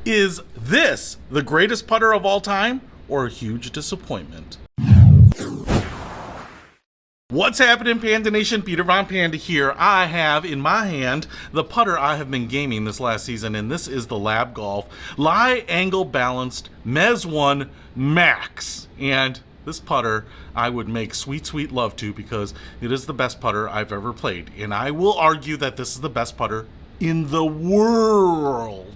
Is this the greatest putter of all time or a huge disappointment? What's happening, Panda Nation? Peter Von Panda here. I have in my hand the putter I have been gaming this last season, and this is the L.A.B Golf Lie Angle Balanced Mez 1 Max. And this putter I would make sweet, sweet love to because it is the best putter I've ever played. And I will argue that this is the best putter in the world.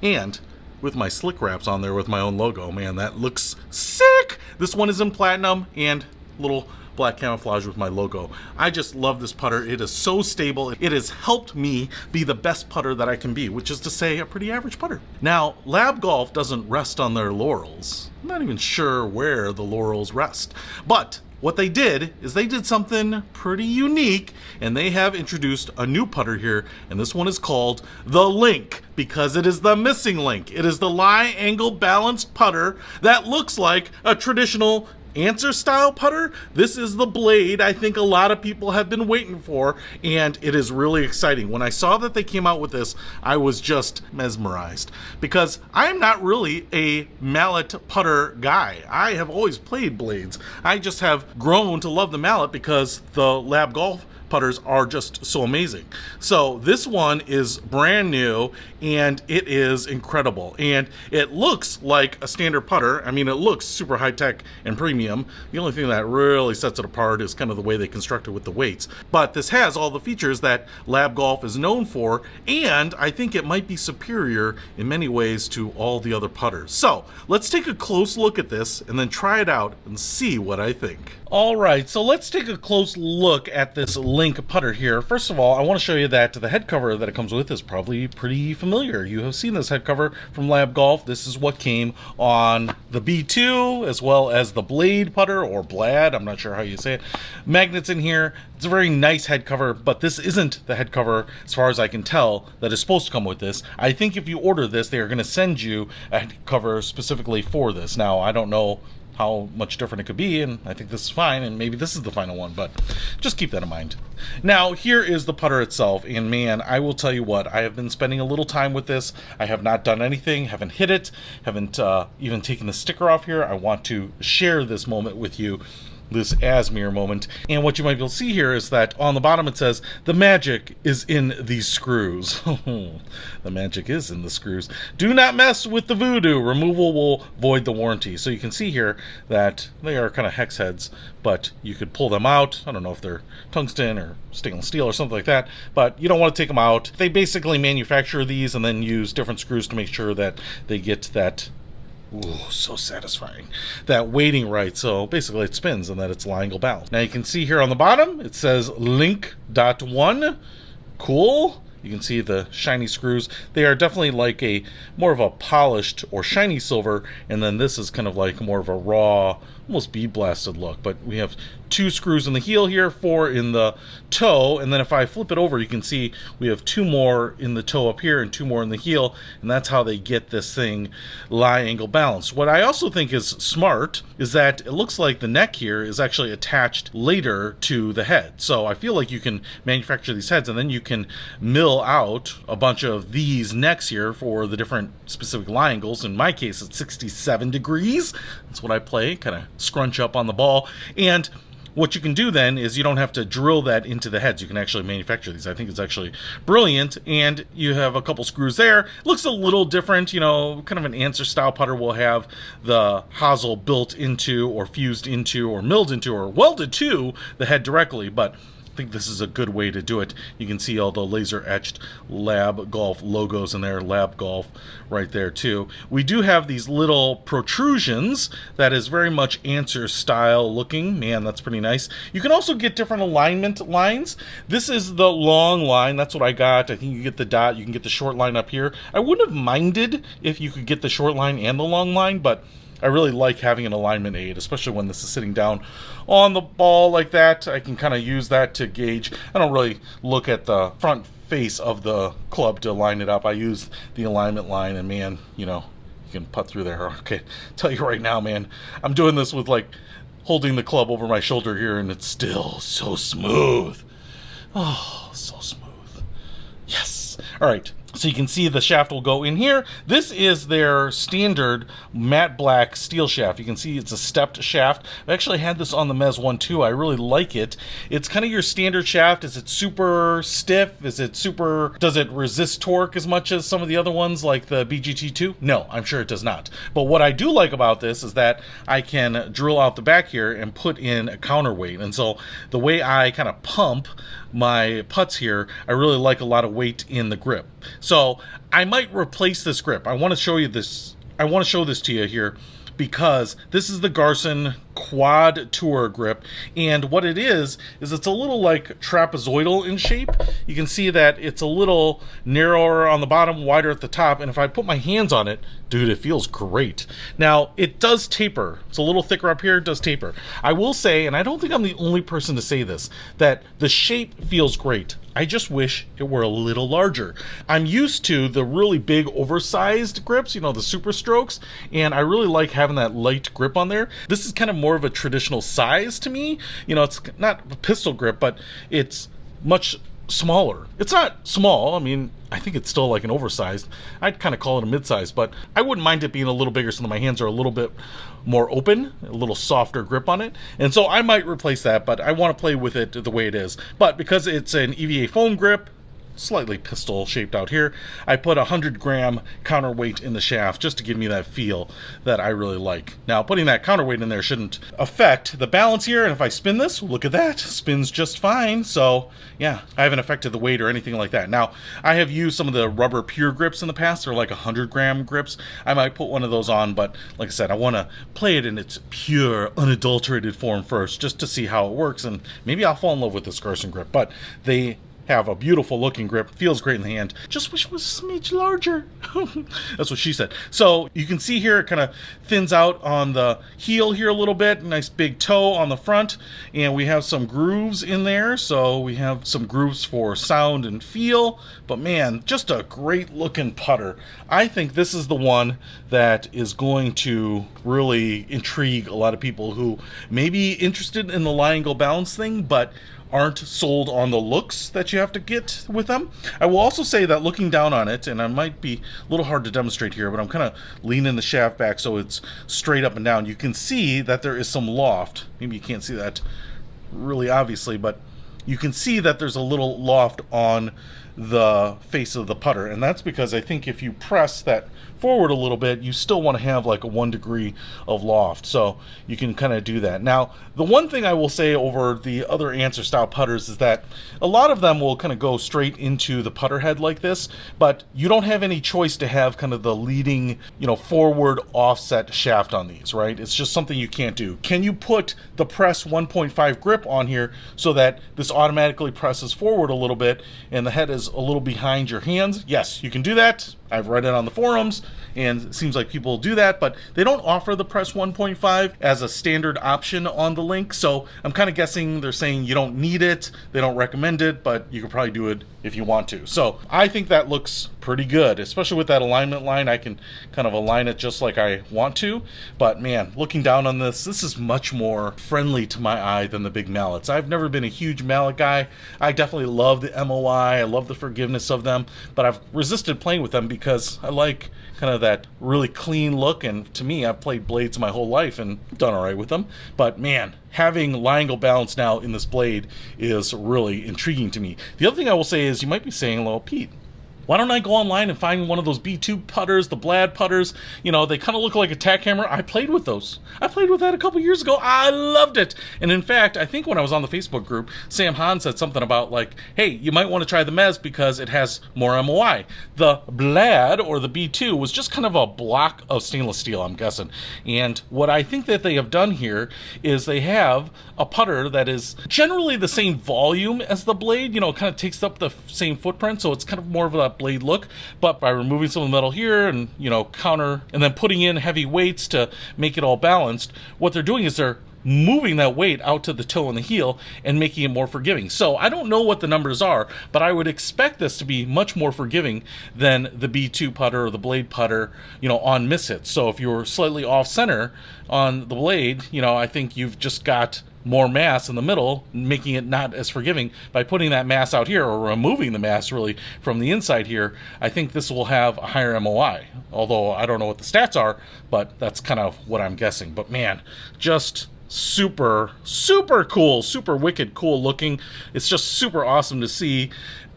And with my slick wraps on there with my own logo, man, that looks sick. This one is in platinum and little black camouflage with my logo. I just love this putter. It is so stable. It has helped me be the best putter that I can be, which is to say a pretty average putter. Now, L.A.B Golf doesn't rest on their laurels. I'm not even sure where the laurels rest, but what they did is they did something pretty unique, and they have introduced a new putter here, and this one is called the Link, because it is the missing link. It is the lie angle balanced putter that looks like a traditional Anser style putter. This is the blade I think a lot of people have been waiting for, and it is really exciting. When I saw that they came out with this, I was just mesmerized because I am not really a mallet putter guy. I have always played blades. I just have grown to love the mallet because the L.A.B Golf putters are just so amazing. So this one is brand new and it is incredible, and it looks like a standard putter. I mean, it looks super high tech and premium. The only thing that really sets it apart is kind of the way they construct it with the weights, but this has all the features that L.A.B Golf is known for, and I think it might be superior in many ways to all the other putters. So let's take a close look at this and then try it out and see what I think. All right, so let's take a close look at this Link putter here. First of all, I want to show you that the head cover that it comes with is probably pretty familiar. You have seen this head cover from L.A.B Golf. This is what came on the B2 as well as the Blade putter, or Blad, I'm not sure how you say it. Magnets in here. It's a very nice head cover, but this isn't the head cover, as far as I can tell, that is supposed to come with this. I think if you order this, they are going to send you a head cover specifically for this. Now, I don't know how much different it could be, and I think this is fine, and maybe this is the final one, but just keep that in mind. Now, here is the putter itself, and man, I will tell you what, I have been spending a little time with this. I have not done anything, haven't hit it, haven't even taken the sticker off here. I want to share this moment with you, this Asmir moment. And what you might be able to see here is that on the bottom it says, the magic is in these screws. The magic is in the screws. Do not mess with the voodoo. Removal will void the warranty. So you can see here that they are kind of hex heads, but you could pull them out. I don't know if they're tungsten or stainless steel or something like that, but you don't want to take them out. They basically manufacture these and then use different screws to make sure that they get that, ooh, so satisfying, that weighting right. So basically it spins and that it's lie angle balanced. Now you can see here on the bottom it says LINK.1. Cool. You can see the shiny screws. They are definitely like a more of a polished or shiny silver, and then this is kind of like more of a raw, almost bead blasted look. But we have 2 screws in the heel here, 4 in the toe, and then if I flip it over, you can see we have 2 more in the toe up here and 2 more in the heel, and that's how they get this thing lie angle balanced. What I also think is smart is that it looks like the neck here is actually attached later to the head. So I feel like you can manufacture these heads and then you can mill out a bunch of these necks here for the different specific lie angles. In my case, it's 67 degrees. That's what I play, kind of scrunch up on the ball. And what you can do then is you don't have to drill that into the heads. You can actually manufacture these. I think it's actually brilliant. And you have a couple screws there. It looks a little different, you know, kind of an Anser style putter will have the hosel built into or fused into or milled into or welded to the head directly, but I think this is a good way to do it. You can see all the laser etched L.A.B Golf logos in there, L.A.B Golf right there too. We do have these little protrusions that is very much Anser style looking. Man, that's pretty nice. You can also get different alignment lines. This is the long line. That's what I got. I think you get the dot. You can get the short line up here. I wouldn't have minded if you could get the short line and the long line, but I really like having an alignment aid, especially when this is sitting down on the ball like that. I can kind of use that to gauge. I don't really look at the front face of the club to line it up. I use the alignment line, and man, you know, you can putt through there. Okay, tell you right now, man, I'm doing this with like holding the club over my shoulder here, and it's still so smooth. Oh, so smooth. Yes. All right. So you can see the shaft will go in here. This is their standard matte black steel shaft. You can see it's a stepped shaft. I've actually had this on the Mez 1 too. I really like it. It's kind of your standard shaft. Is it super stiff? Is it super, does it resist torque as much as some of the other ones like the BGT2? No, I'm sure it does not. But what I do like about this is that I can drill out the back here and put in a counterweight. And so the way I kind of pump my putts here, I really like a lot of weight in the grip. So I might replace this grip. I want to show you this. I want to show this to you here because this is the Garson Quad Tour grip, and what it is it's a little like trapezoidal in shape. You can see that it's a little narrower on the bottom, wider at the top, and if I put my hands on it, dude, it feels great. Now, it does taper. It's a little thicker up here, it does taper. I will say, and I don't think I'm the only person to say this, that the shape feels great. I just wish it were a little larger. I'm used to the really big oversized grips, you know, the Super Strokes, and I really like having that light grip on there. This is kind of more of a traditional size to me. You know, it's not a pistol grip, but it's much smaller. It's not small. I mean, I think it's still like an oversized. I'd kind of call it a mid-size, but I wouldn't mind it being a little bigger so that my hands are a little bit more open, a little softer grip on it. And so I might replace that, but I want to play with it the way it is. But because it's an EVA foam grip, slightly pistol shaped out here, I put 100-gram counterweight in the shaft just to give me that feel that I really like. Now, putting that counterweight in there shouldn't affect the balance here, and if I spin this, look at that, spins just fine. So yeah, I haven't affected the weight or anything like that. Now, I have used some of the rubber pure grips in the past. They're like 100-gram grips. I might put one of those on, but like I said, I want to play it in its pure, unadulterated form first, just to see how it works, and maybe I'll fall in love with this Garson grip. But they have a beautiful looking grip, feels great in the hand. Just wish it was a smidge larger. That's what she said. So you can see here it kind of thins out on the heel here a little bit, nice big toe on the front, and we have some grooves in there, so we have some grooves for sound and feel. But man, just a great looking putter. I think this is the one that is going to really intrigue a lot of people who may be interested in the lie angle balance thing, but aren't sold on the looks that you have to get with them. I will also say that looking down on it, and I might be a little hard to demonstrate here, but I'm kind of leaning the shaft back so it's straight up and down. You can see that there is some loft. Maybe you can't see that really obviously, but you can see that there's a little loft on the face of the putter, and that's because I think if you press that forward a little bit, you still want to have like a 1 degree of loft, so you can kind of do that. Now, the one thing I will say over the other Anser style putters is that a lot of them will kind of go straight into the putter head like this, but you don't have any choice to have kind of the leading, you know, forward offset shaft on these, right? It's just something you can't do. Can you put the press 1.5 grip on here so that this automatically presses forward a little bit and the head is a little behind your hands? Yes, you can do that. I've read it on the forums, and it seems like people do that, but they don't offer the press 1.5 as a standard option on the Link, so I'm kind of guessing they're saying you don't need it, they don't recommend it, but you could probably do it if you want to. So I think that looks pretty good, especially with that alignment line. I can kind of align it just like I want to, but man, looking down on this, this is much more friendly to my eye than the big mallets. I've never been a huge mallet guy. I definitely love the MOI, I love the forgiveness of them, but I've resisted playing with them because I like kind of that really clean look, and to me, I've played blades my whole life and done all right with them. But man, having lie angle balance now in this blade is really intriguing to me. The other thing I will say is, you might be saying, well, Pete, why don't I go online and find one of those B2 putters, the Blad putters? You know, they kind of look like a tack hammer. I played with those. I played with that a couple years ago. I loved it. And in fact, I think when I was on the Facebook group, Sam Hahn said something about like, hey, you might want to try the Mez because it has more MOI. The Blad, or the B2, was just kind of a block of stainless steel, I'm guessing. And what I think that they have done here is they have a putter that is generally the same volume as the blade. You know, it kind of takes up the same footprint, so it's kind of more of a blade look, but by removing some of the metal here and, you know, counter, and then putting in heavy weights to make it all balanced, what they're doing is they're moving that weight out to the toe and the heel and making it more forgiving. So I don't know what the numbers are, but I would expect this to be much more forgiving than the B2 putter or the blade putter, you know, on mishits. So if you're slightly off center on the blade, you know, I think you've just got more mass in the middle, making it not as forgiving. By putting that mass out here, or removing the mass really from the inside here, I think this will have a higher MOI. Although I don't know what the stats are, but that's kind of what I'm guessing. But man, just super cool, super wicked cool looking. It's just super awesome to see.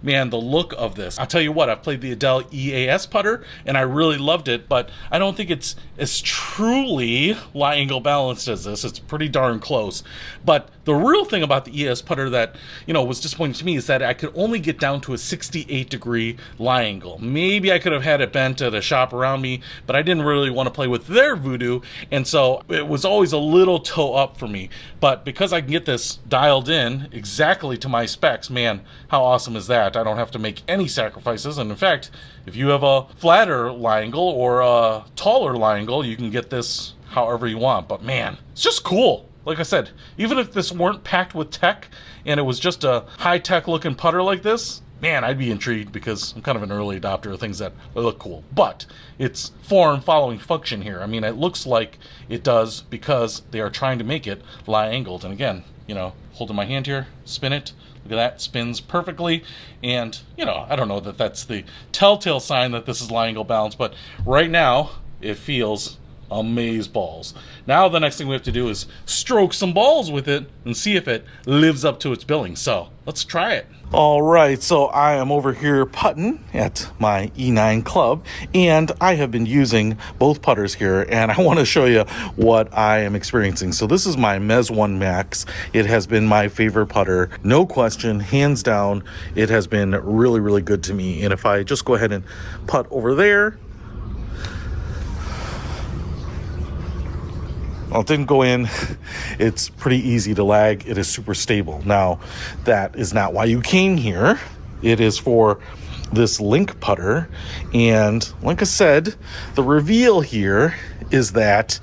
Man, the look of this. I'll tell you what, I've played the Adele EAS putter, and I really loved it, but I don't think it's as truly lie angle balanced as this. It's pretty darn close. But the real thing about the EAS putter that, was disappointing to me is that I could only get down to a 68-degree lie angle. Maybe I could have had it bent at a shop around me, but I didn't really want to play with their voodoo, and so it was always a little toe up for me. But because I can get this dialed in exactly to my specs, man, how awesome is that? I don't have to make any sacrifices, and in fact, if you have a flatter lie angle or a taller lie angle, you can get this however you want. But man, it's just cool. Like I said, even if this weren't packed with tech and it was just a high-tech looking putter like this, man, I'd be intrigued, because I'm kind of an early adopter of things that look cool. But it's form following function here. I mean, it looks like it does because they are trying to make it lie angled. And again, holding my hand here, spin it. Look at that, spins perfectly. And, I don't know that that's the telltale sign that this is lie angle balance, but right now it feels amaze balls. Now the next thing we have to do is stroke some balls with it and see if it lives up to its billing. So let's try it. All right, so I am over here putting at my E9 club, and I have been using both putters here, and I want to show you what I am experiencing. So this is my Mez 1 Max. It has been my favorite putter, no question, hands down. It has been really good to me. And if I just go ahead and putt over there, well, it didn't go in. It's pretty easy to lag. It is super stable. Now, that is not why you came here. It is for this LINK putter. And like I said, the reveal here is that,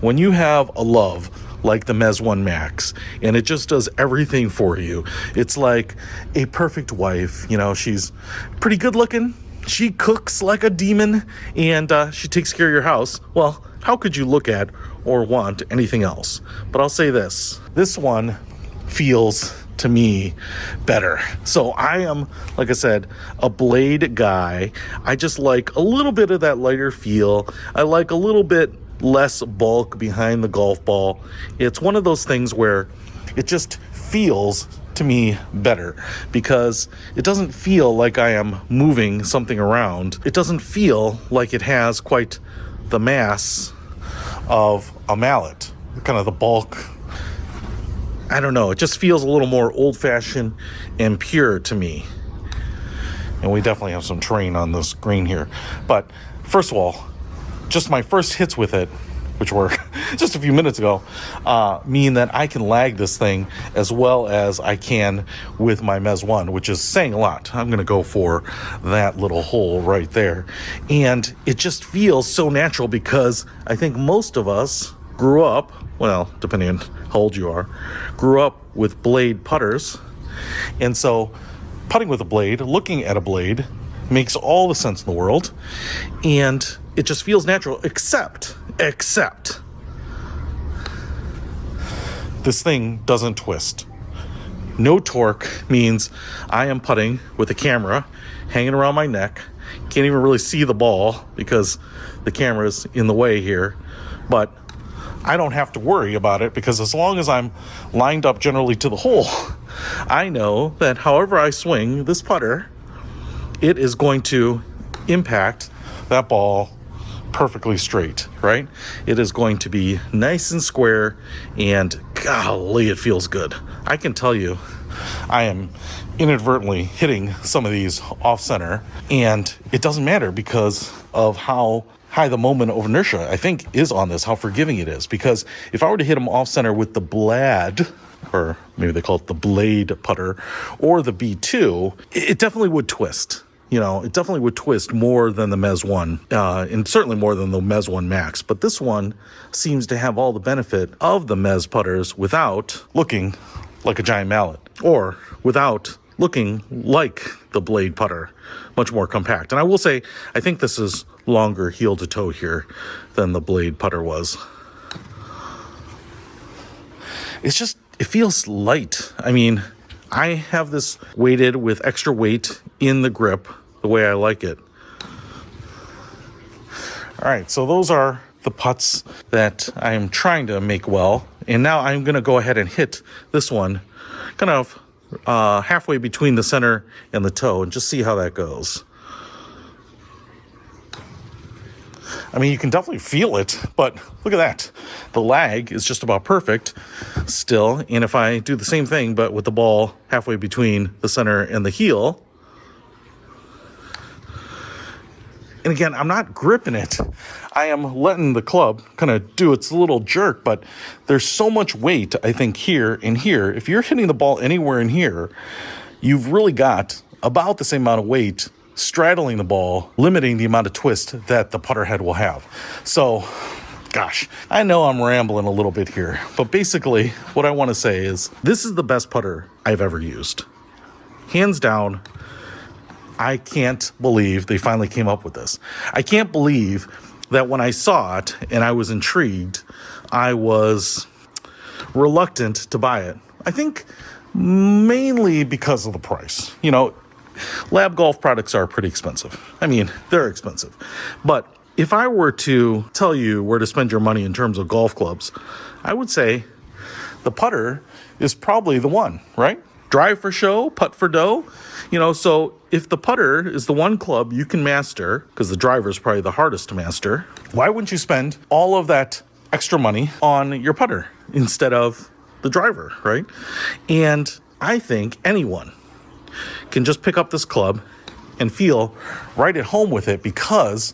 when you have a love like the Mez 1 Max, and it just does everything for you, it's like a perfect wife. She's pretty good looking. She cooks like a demon, and she takes care of your house. Well, how could you look at or want anything else? But I'll say this one feels to me better. So I am, like I said, a blade guy. I just like a little bit of that lighter feel. I like a little bit less bulk behind the golf ball. It's one of those things where it just feels to me better, because it doesn't feel like I am moving something around. It doesn't feel like it has quite the mass of a mallet, kind of the bulk. I don't know, it just feels a little more old-fashioned and pure to me. And we definitely have some terrain on this green here. But first of all, just my first hits with it, which were just a few minutes ago, mean that I can lag this thing as well as I can with my Mez 1, which is saying a lot. I'm going to go for that little hole right there. And it just feels so natural, because I think most of us grew up, well, depending on how old you are, grew up with blade putters. And so putting with a blade, looking at a blade, makes all the sense in the world. And it just feels natural, except this thing doesn't twist. No torque means I am putting with a camera hanging around my neck. Can't even really see the ball because the camera's in the way here. But I don't have to worry about it, because as long as I'm lined up generally to the hole, I know that however I swing this putter, it is going to impact that ball perfectly straight, right? It is going to be nice and square, and golly, it feels good. I can tell you, I am inadvertently hitting some of these off center, and it doesn't matter because of how high the moment of inertia, I think, is on this, how forgiving it is. Because if I were to hit them off center with the Blad, or maybe they call it the blade putter, or the B2, it definitely would twist. It definitely would twist more than the Mez 1, and certainly more than the Mez 1 Max. But this one seems to have all the benefit of the Mez putters without looking like a giant mallet, or without looking like the blade putter, much more compact. And I will say, I think this is longer heel to toe here than the blade putter was. it feels light. I mean, I have this weighted with extra weight in the grip the way I like it. All right, so those are the putts that I am trying to make well. And now I'm going to go ahead and hit this one kind of halfway between the center and the toe and just see how that goes. I mean, you can definitely feel it, but look at that. The lag is just about perfect still. And if I do the same thing, but with the ball halfway between the center and the heel, and again, I'm not gripping it. I am letting the club kind of do its little jerk, but there's so much weight, I think, here and here. If you're hitting the ball anywhere in here, you've really got about the same amount of weight straddling the ball, limiting the amount of twist that the putter head will have. So, gosh, I know I'm rambling a little bit here, but basically what I want to say is this is the best putter I've ever used. Hands down. I can't believe they finally came up with this. I can't believe that when I saw it and I was intrigued, I was reluctant to buy it. I think mainly because of the price. You know, L.A.B golf products are pretty expensive. I mean, they're expensive. But if I were to tell you where to spend your money in terms of golf clubs, I would say the putter is probably the one, right? Drive for show, putt for dough. You know, so if the putter is the one club you can master, because the driver is probably the hardest to master, why wouldn't you spend all of that extra money on your putter instead of the driver, right? And I think anyone can just pick up this club and feel right at home with it because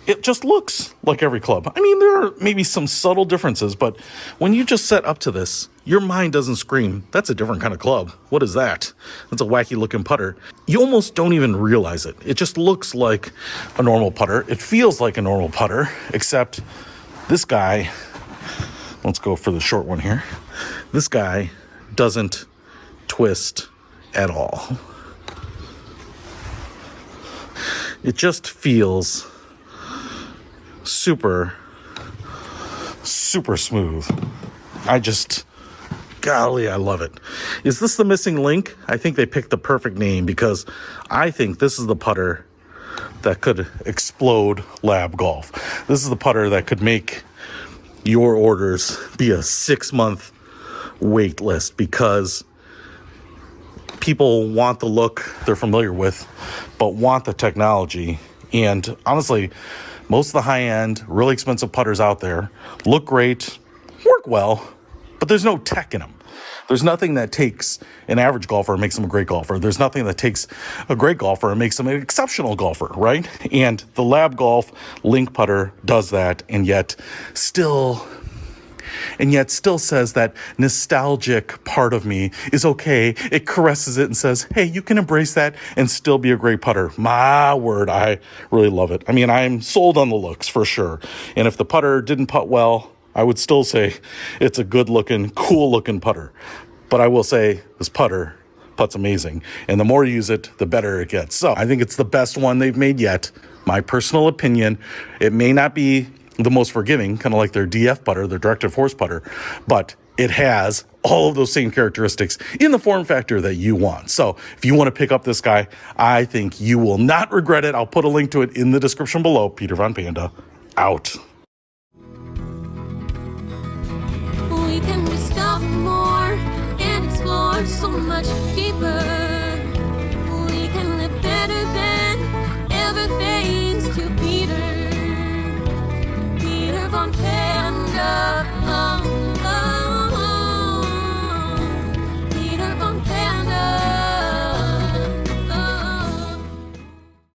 it just looks like every club. I mean, there are maybe some subtle differences, but when you just set up to this, your mind doesn't scream, that's a different kind of club. What is that? That's a wacky looking putter. You almost don't even realize it. It just looks like a normal putter. It feels like a normal putter, except this guy, let's go for the short one here. This guy doesn't twist at all. It just feels super smooth. Golly, I love it. Is this the missing link? I think they picked the perfect name because I think this is the putter that could explode L.A.B golf. This is the putter that could make your orders be a 6-month wait list because people want the look they're familiar with, but want the technology. And honestly, most of the high-end, really expensive putters out there look great, work well, but there's no tech in them. There's nothing that takes an average golfer and makes them a great golfer. There's nothing that takes a great golfer and makes them an exceptional golfer, right? And the L.A.B golf Link putter does that, and yet still says that nostalgic part of me is okay. It caresses it and says, hey, you can embrace that and still be a great putter. My word, I really love it. I mean, I'm sold on the looks for sure. And if the putter didn't putt well, I would still say it's a good looking, cool looking putter. But I will say this putt's amazing. And the more you use it, the better it gets. So I think it's the best one they've made yet. My personal opinion, it may not be the most forgiving, kind of like their DF putter, their directed force putter, but it has all of those same characteristics in the form factor that you want. So if you want to pick up this guy, I think you will not regret it. I'll put a link to it in the description below. Peter Von Panda, out. We can discover more and explore so much deeper.